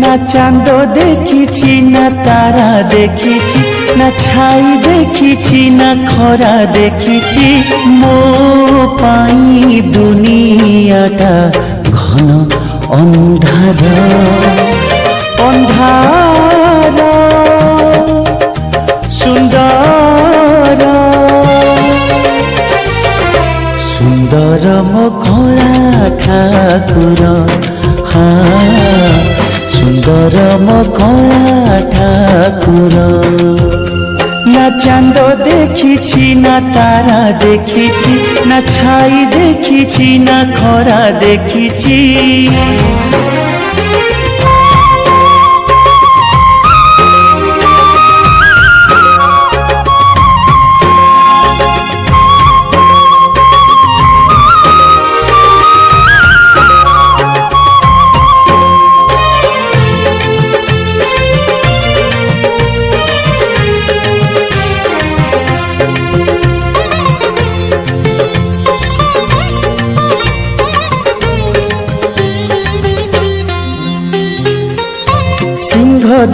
ना चांद देखी ना तारा देखी ना छाई देखी ना खरा देखी मो पाई दुनियाटा घन अंधार अंधार सुंदर सुंदर मो कला ठाकुर हाँ सुंदर मो कला ठाकुर ना चांद देखी ना तारा देखी ना छाई देखी ना खरा देखी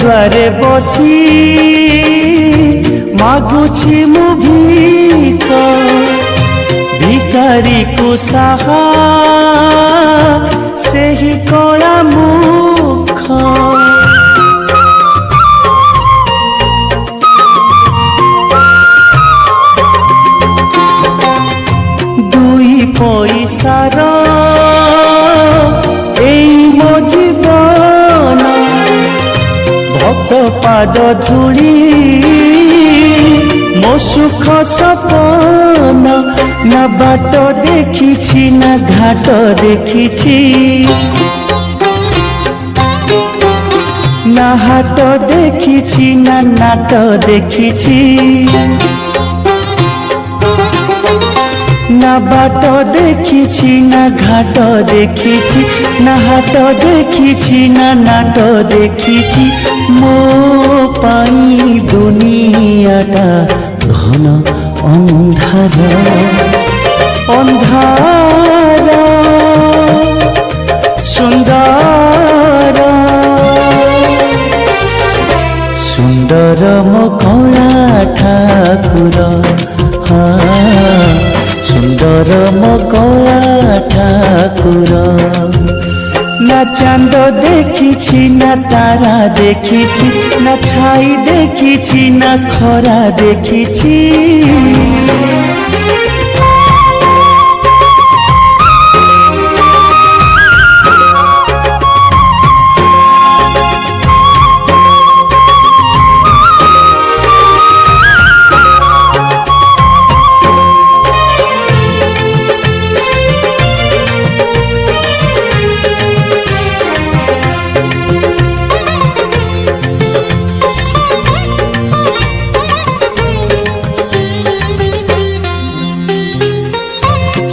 द्वारे बसी मागुछि मु भीख भिखारी को साहा सेही कला मुख दुई पैसार एई मो जीवन भक्त पाद धूली मो सुख सपन ना बाट देखी ना घाट देखी ना हाट देखी ना नाट देखी ना बाट देखी ना घाट देखी ना हाट देखी ना नाट देखी मो पाई दुनियाटा घन अंधार अंधार सुंदर सुंदर मो कला ठाकुर हाँ सुंदर मो कला ठाकुर ना चांद देखी ना तारा देखी ना छाई देखी ना खरा देखी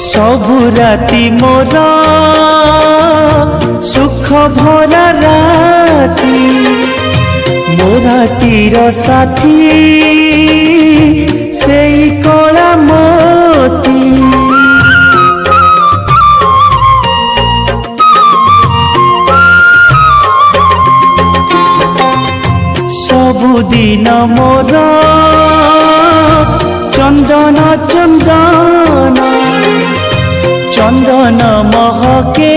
सबु राति मोर सुख भरा राति मो रातिर साथी सेई कला मोती सबुदिन मोर चंदन चंदन चंदन महके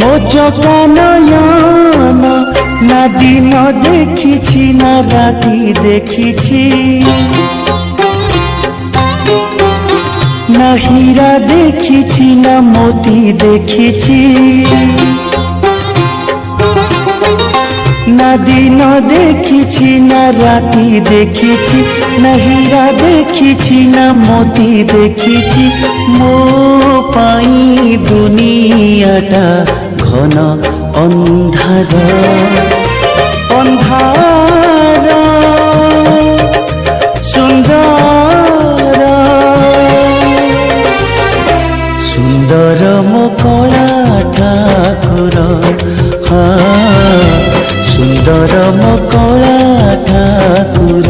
मो चका नयन ना दिन देखी ना राति देखी ना हीरा देखी ना मोती देखी ना दिन देखी ना राति देखी ना हीरा देखी ना मोती देखी मो पाई दुनियाटा घन अंधार अंधार सुंदर सुंदर मो कला ठाकुर हाँ सुंदर मो कला ठाकुर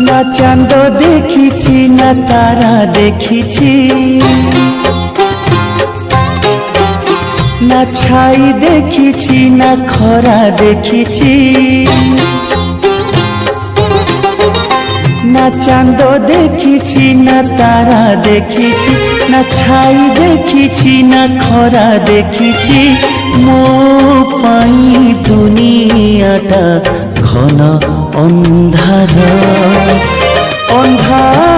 ना चांद देखी ना तारा देखी না ছাই দেখিছি না খরা দেখিছি না চাঁদ দেখিছি না তারা দেখিছি না ছাই দেখিছি না খরা দেখিছি ମୋ ପାଇଁ ଦୁନିଆଟା ଘନ ଅନ୍ଧାର ଅନ୍ଧାର